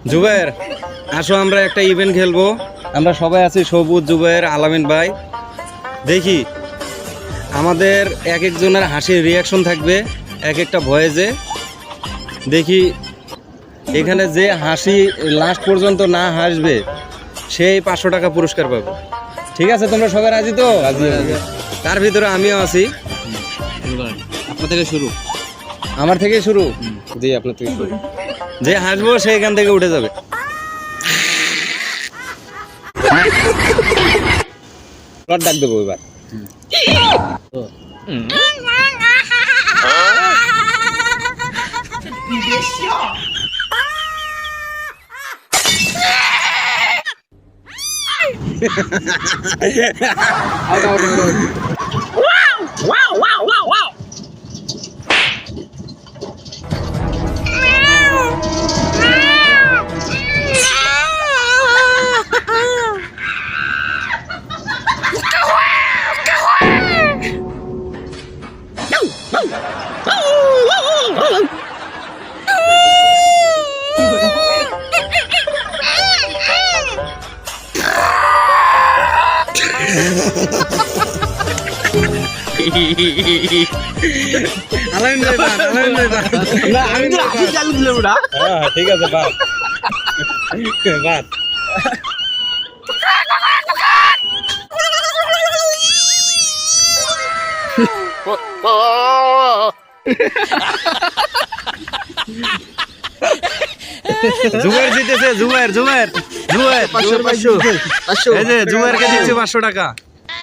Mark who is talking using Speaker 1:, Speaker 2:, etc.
Speaker 1: জুবাইর, আসো আমরা একটা ইভেন্ট খেলবো। আমরা সবাই আছি, সবুজ, জুবাইর, আলামিন ভাই। দেখি আমাদের এক একজনের হাসির রিয়াকশন থাকবে এক একটা ভয়েসে। দেখি এখানে যে হাসি লাস্ট পর্যন্ত না হাসবে সেই 500 টাকা পুরস্কার পাবে। ঠিক আছে, তোমরা সবাই রাজি তো? তার ভিতরে আমিও আছি।
Speaker 2: আপনার থেকে শুরু।
Speaker 1: আমার থেকে শুরু? জি, আপনার থেকে শুরু। যে হাসবো সে এখান থেকে উঠে যাবে। ডাক দেবো এবার। ঠিক আছে, বাদ বাদ। জুবাইর জিতেছে। জুবাইর এই যে জুবাইরকে দিচ্ছে 500 টাকা।